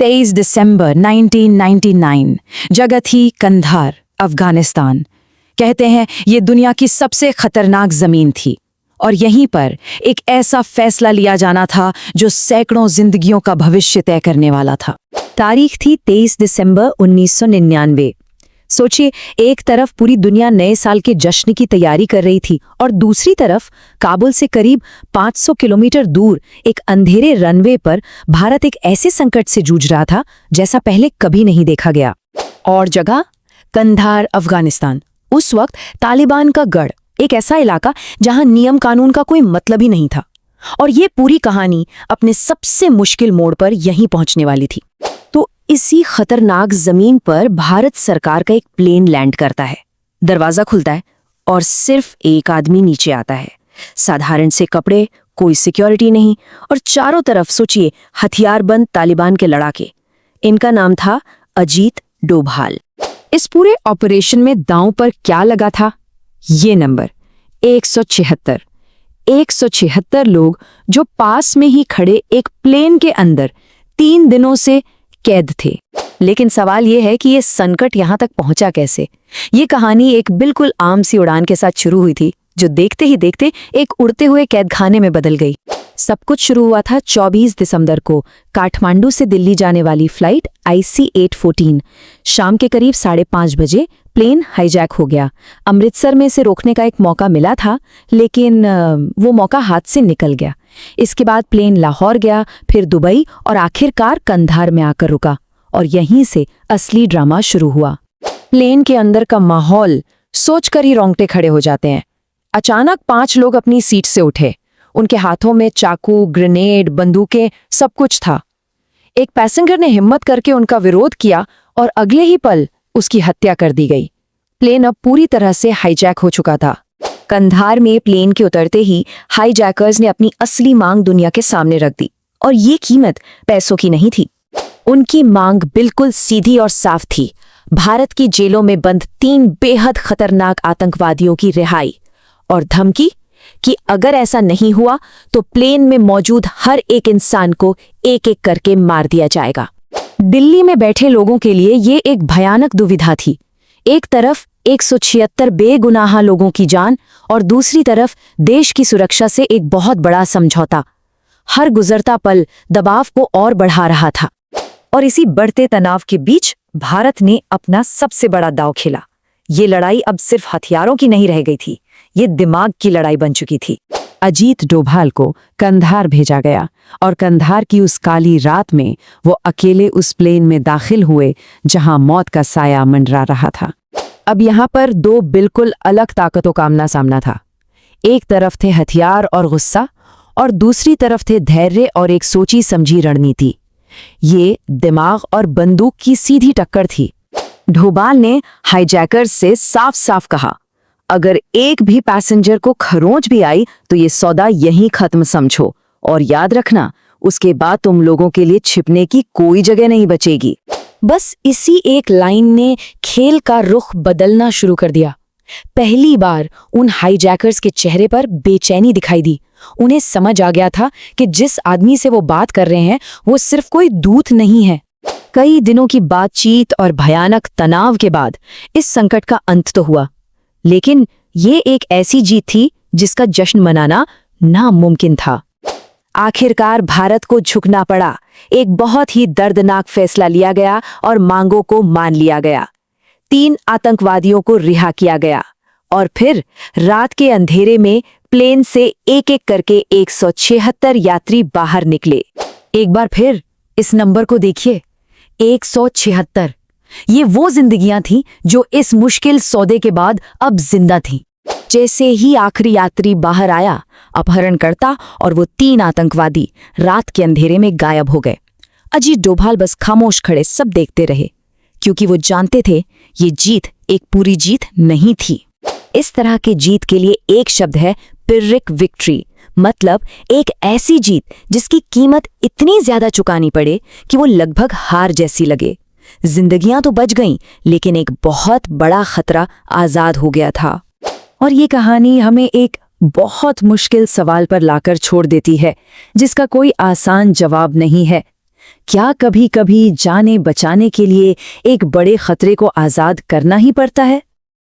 23 दिसंबर 1999। जगह थी कंधार, अफगानिस्तान। कहते हैं ये दुनिया की सबसे खतरनाक जमीन थी और यहीं पर एक ऐसा फैसला लिया जाना था जो सैकड़ों जिंदगियों का भविष्य तय करने वाला था। तारीख थी 23 दिसंबर 1999। सोचिए, एक तरफ पूरी दुनिया नए साल के जश्न की तैयारी कर रही थी और दूसरी तरफ काबुल से करीब 500 किलोमीटर दूर एक अंधेरे रनवे पर भारत एक ऐसे संकट से जूझ रहा था जैसा पहले कभी नहीं देखा गया। और जगह कंधार, अफगानिस्तान। उस वक्त तालिबान का गढ़, एक ऐसा इलाका जहां नियम कानून का कोई मतलब ही नहीं था। और ये पूरी कहानी अपने सबसे मुश्किल मोड़ पर यहीं पहुंचने वाली थी। तो इसी खतरनाक जमीन पर भारत सरकार का एक प्लेन लैंड करता है। दरवाजा खुलता है और सिर्फ एक आदमी नीचे आता है। साधारण से कपड़े, कोई सिक्योरिटी नहीं, और चारों तरफ सोचिए हथियारबंद तालिबान के लड़ाके। इनका नाम था अजीत डोभाल। इस पूरे ऑपरेशन में दांव पर क्या लगा था? ये नंबर 176। 176 लोग जो पास में ही खड़े एक प्लेन के अंदर 3 दिनों से कैद थे। लेकिन सवाल यह है कि ये संकट यहां तक पहुंचा कैसे? ये कहानी एक बिल्कुल आम सी उड़ान के साथ शुरू हुई थी, जो देखते ही देखते एक उड़ते हुए कैदखाने में बदल गई। सब कुछ शुरू हुआ था 24 दिसंबर को काठमांडू से दिल्ली जाने वाली फ्लाइट IC-814। शाम के करीब 5:30 बजे प्लेन हाईजैक हो गया। अमृतसर में इसे रोकने का एक मौका मिला था, लेकिन वो मौका हाथ से निकल गया। इसके बाद प्लेन लाहौर गया, फिर दुबई और आखिरकार कंधार में आकर रुका। और यहीं से असली ड्रामा शुरू हुआ। प्लेन के अंदर का माहौल सोचकर ही रोंगटे खड़े हो जाते हैं। अचानक 5 लोग अपनी सीट से उठे। उनके हाथों में चाकू, ग्रेनेड, बंदूकें, सब कुछ था। एक पैसेंजर ने हिम्मत करके उनका विरोध किया और अगले ही पल उसकी हत्या कर दी गई। प्लेन अब पूरी तरह से हाईजैक हो चुका था। कंधार में प्लेन के उतरते ही हाईजैकर्स ने अपनी असली मांग दुनिया के सामने रख दी। और ये कीमत पैसों की नहीं थी। उनकी मांग बिल्कुल सीधी और साफ थी। भारत की जेलों में बंद 3 बेहद खतरनाक आतंकवादियों की रिहाई, और धमकी कि अगर ऐसा नहीं हुआ तो प्लेन में मौजूद हर एक इंसान को एक एक करके मार दिया जाएगा। दिल्ली में बैठे लोगों के लिए ये एक भयानक दुविधा थी। एक तरफ 176 बेगुनाह लोगों की जान और दूसरी तरफ देश की सुरक्षा से एक बहुत बड़ा समझौता। हर गुजरता पल दबाव को और बढ़ा रहा था। और इसी बढ़ते तनाव के बीच भारत ने अपना सबसे बड़ा दांव खेला। ये लड़ाई अब सिर्फ हथियारों की नहीं रह गई थी, ये दिमाग की लड़ाई बन चुकी थी। अजीत डोभाल को कंधार भेजा गया और कंधार की उस काली रात में वो अकेले उस प्लेन में दाखिल हुए जहां मौत का साया मंडरा रहा था। अब यहाँ पर 2 बिल्कुल अलग ताकतों का आमना सामना था। एक तरफ थे हथियार और गुस्सा, और दूसरी तरफ थे धैर्य और एक सोची समझी रणनीति। ये दिमाग और बंदूक की सीधी टक्कर थी। डोभाल ने हाईजैकर्स से साफ साफ कहा, अगर एक भी पैसेंजर को खरोंच भी आई तो ये सौदा यहीं खत्म समझो, और याद रखना उसके बाद तुम लोगों के लिए छिपने की कोई जगह नहीं बचेगी। बस इसी एक लाइन ने खेल का रुख बदलना शुरू कर दिया। पहली बार उन हाईजैकर्स के चेहरे पर बेचैनी दिखाई दी। उन्हें समझ आ गया था कि जिस आदमी से वो बात कर रहे हैं वो सिर्फ कोई दूत नहीं है। कई दिनों की बातचीत और भयानक तनाव के बाद इस संकट का अंत तो हुआ, लेकिन ये एक ऐसी जीत थी जिसका जश्न मनाना नामुमकिन था। आखिरकार भारत को झुकना पड़ा। एक बहुत ही दर्दनाक फैसला लिया गया और मांगों को मान लिया गया। 3 आतंकवादियों को रिहा किया गया और फिर रात के अंधेरे में प्लेन से एक एक करके 176 यात्री बाहर निकले। एक बार फिर इस नंबर को देखिए, 176। ये वो जिंदगियां थीं जो इस मुश्किल सौदे के बाद अब जिंदा थीं। जैसे ही आखिरी यात्री बाहर आया, अपहरणकर्ता और वो 3 आतंकवादी रात के अंधेरे में गायब हो गए। अजीत डोभाल बस खामोश खड़े सब देखते रहे, क्योंकि वो जानते थे ये जीत एक पूरी जीत नहीं थी। इस तरह के जीत के लिए एक शब्द है पिर्रिक विक्ट्री, मतलब एक ऐसी जीत जिसकी कीमत इतनी ज्यादा चुकानी पड़े कि वो लगभग हार जैसी लगे। जिंदगियां तो बच गईं, लेकिन एक बहुत बड़ा खतरा आजाद हो गया था। और ये कहानी हमें एक बहुत मुश्किल सवाल पर लाकर छोड़ देती है, जिसका कोई आसान जवाब नहीं है। क्या कभी कभी जाने बचाने के लिए एक बड़े खतरे को आज़ाद करना ही पड़ता है?